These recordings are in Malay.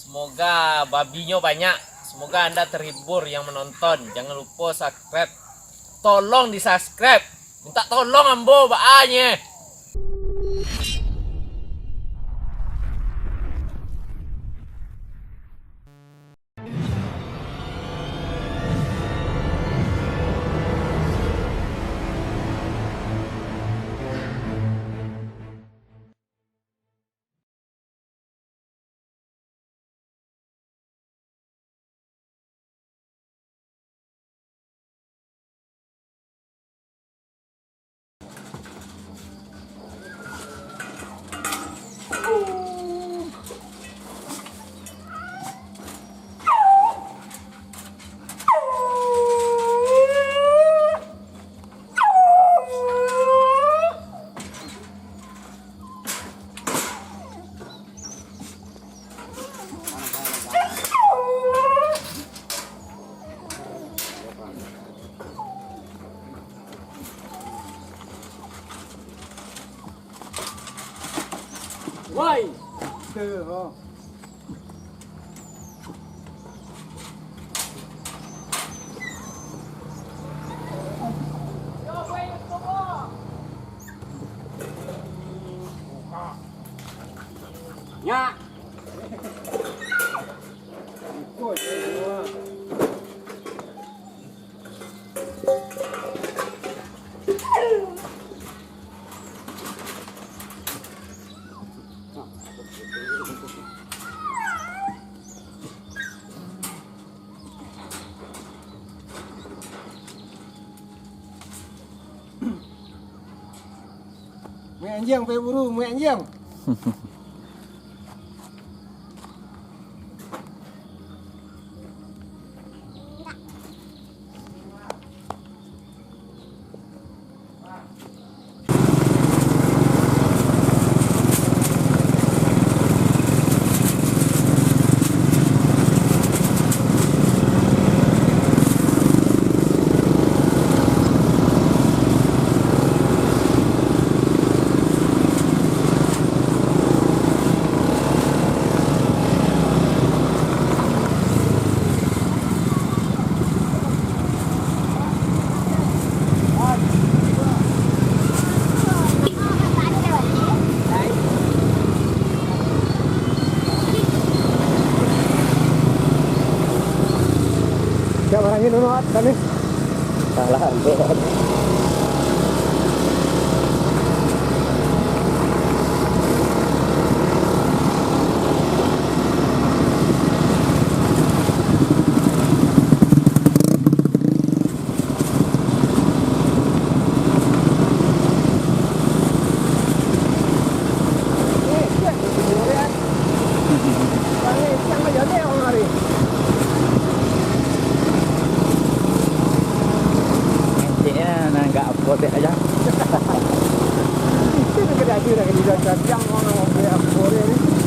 Semoga babinya banyak. Semoga Anda terhibur yang menonton. Jangan lupa subscribe. Tolong di subscribe. Minta tolong ambo baanya. Why? Oh. Ya. Mẹ anjing, pergi buru, mẹ anjing. Siapa orang ini nunut kami? Salah, nggak upload aja. Itu negara yang orang upload ini.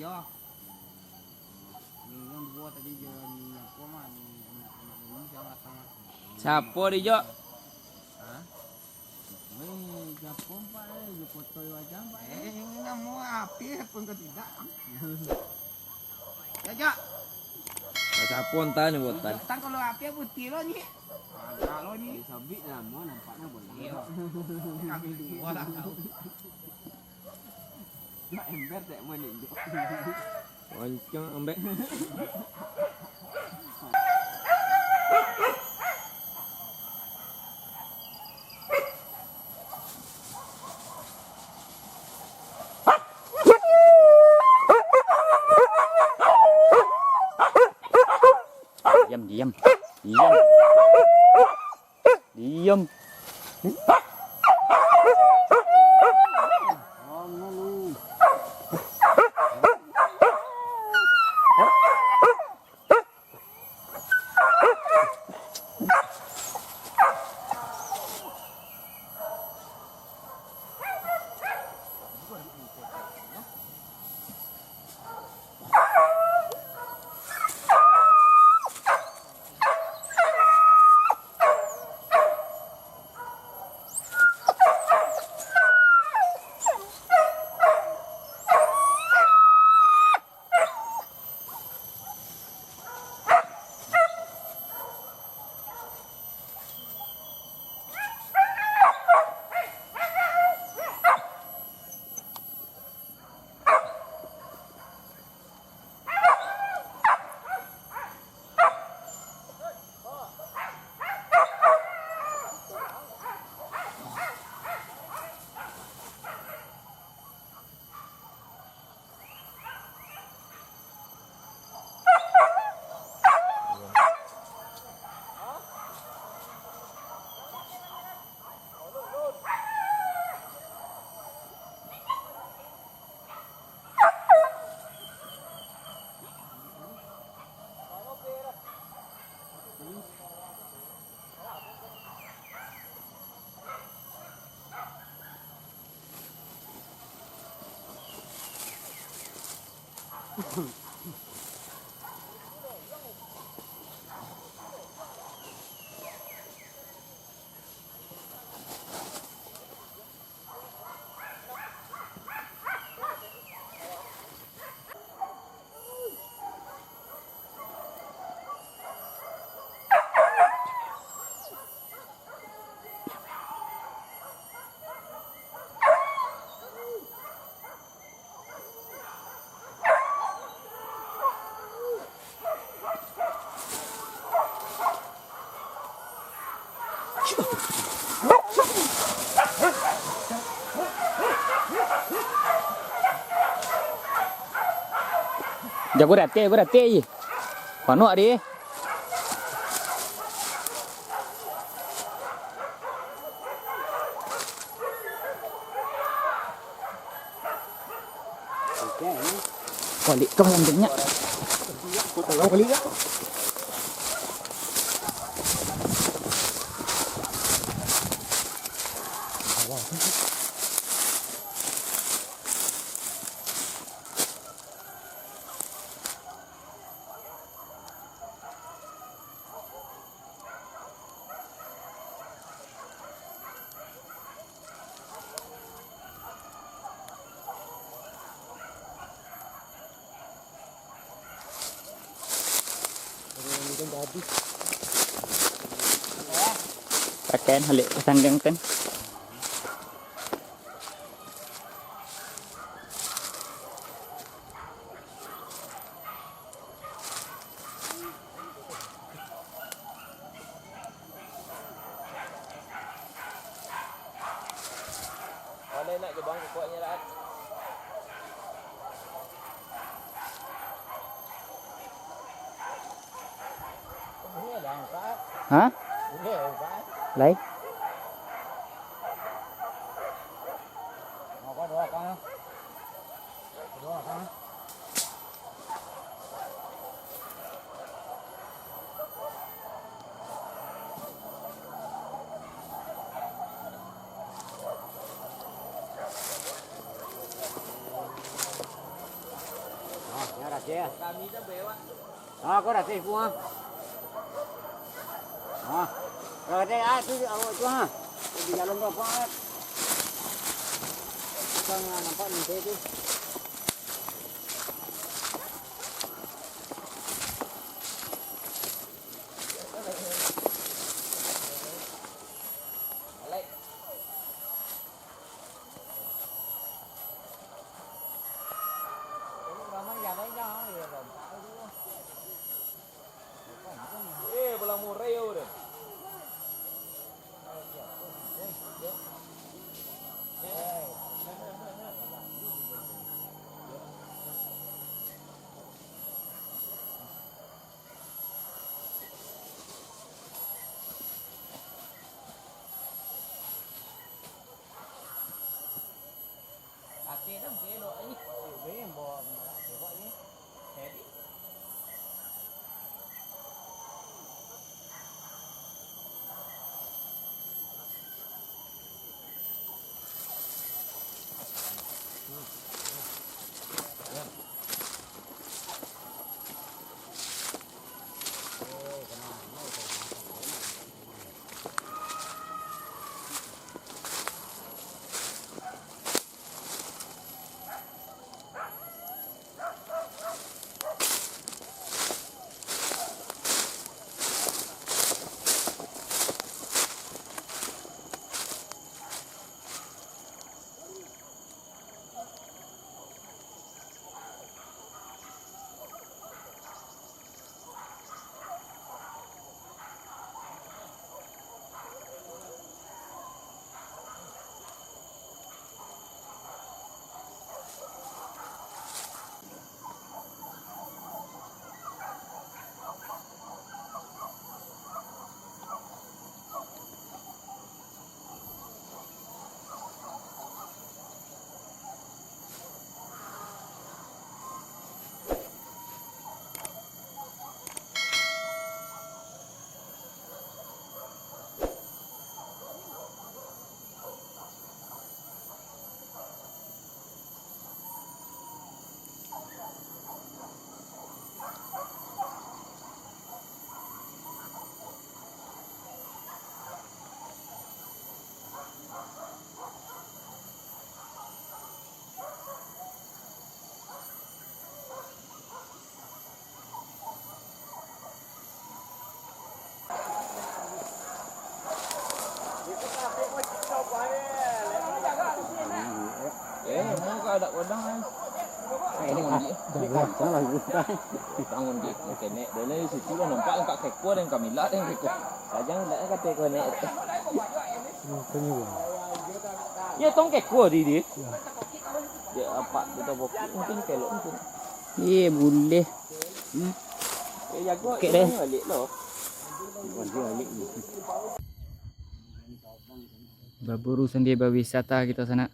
dia. Ni yang dua tadi je ni apa mah ni anak ni jangan datang. Siapa dia Jo? Ha? Weh, Japon pak je foto wajah pak. Ini mau api pun ke tidak. Ya, Jak. Siapa entah ni buatan. Tang kalau api putih lo ni. Agak lo ni. Sabit lah mau nampaknya boleh. Kami dua lah kau. Mak ember tak mana ni. Wancang ambek. Diam, diam, diam, diam. Giờ có đẹp tê gì? Khoảng nọ đi. Quản lý công làm đúng nhá. Quản lý đó. Pakai halik sandang kan. Boleh nak ke bang kuatnya dah. Ini ada angkat. Hah? Ini angkat. Lấy. Mau có đua con không? Đua con. Yeah. Kami dah bewa. Kau dah save semua. Kalau ada tu awak tu di jalan tu apa? Kita nampak nanti tu. Bola mureo dah. Ate dah belok ni. Yang bawa bawa ni. Jadi mau kau ada kodang kan? Ini kan lagi. Bangun di kene. Dene situ lah nampak kat keko dan Kamila dan keko. Sajang dak kata kau nek. Ya tong keko di. Dia apa kita bokit mungkin kelok mungkin. Boleh. Jago Okey deh. balik loh. Berburu sendiri berwisata kita sana.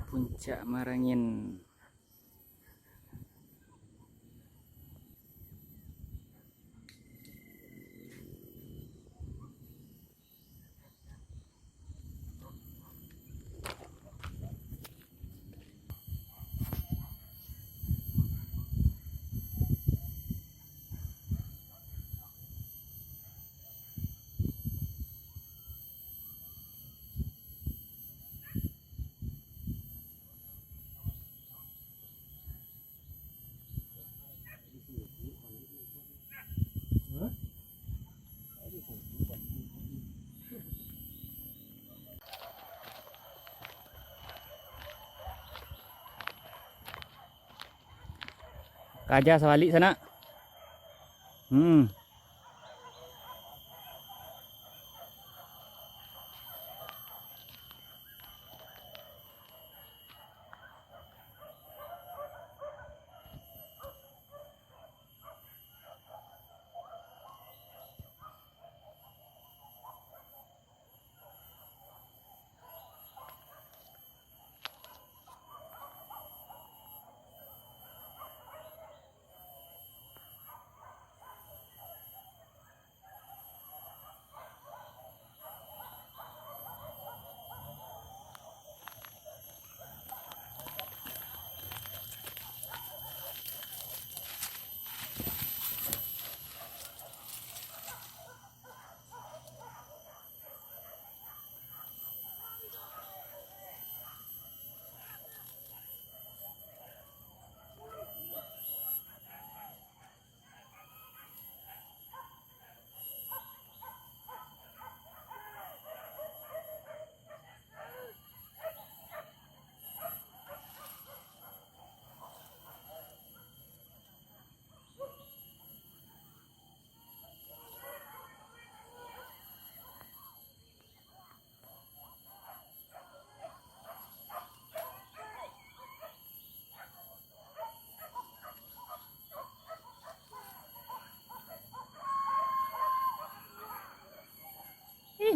Puncak Marangin. Kaja sebalik sana.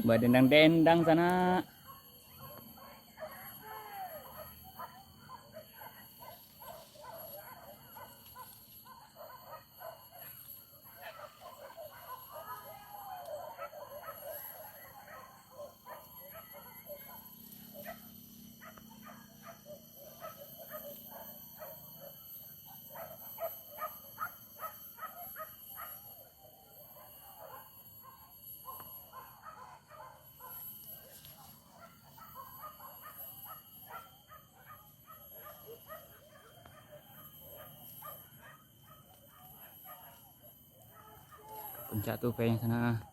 Berdendang-dendang sana. Puncak tupai yang sana.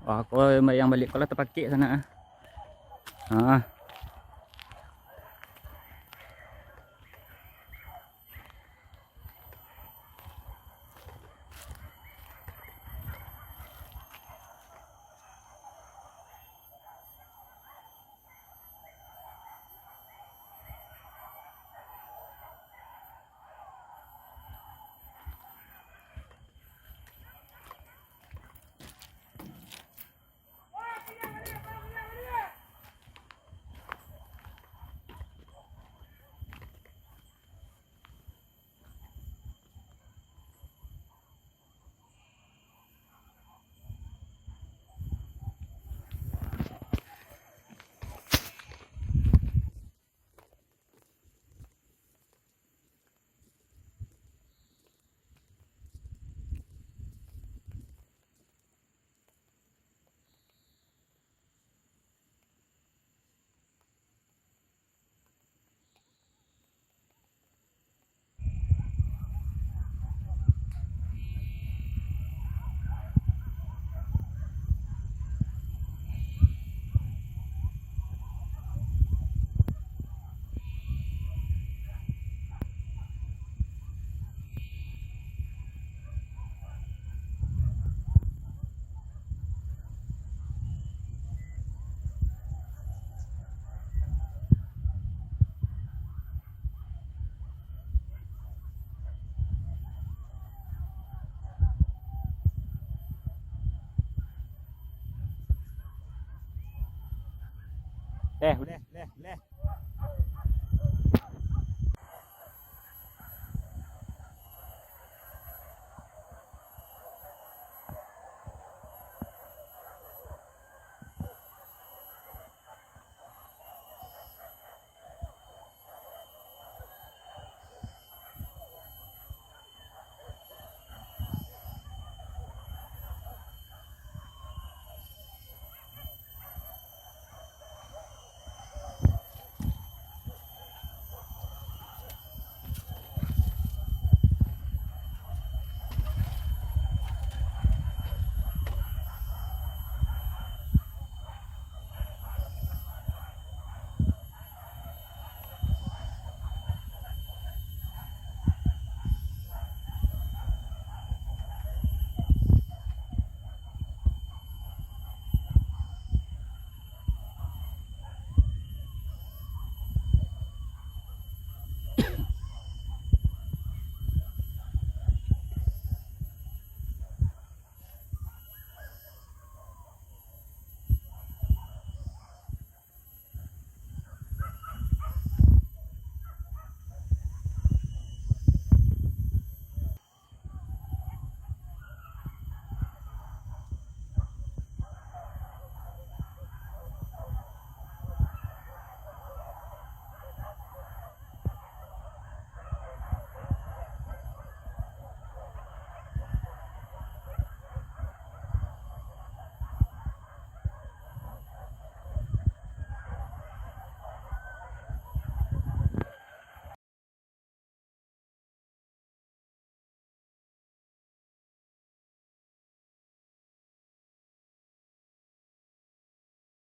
Wah, aku yang balik kalau terpakai sana. Deh, udah.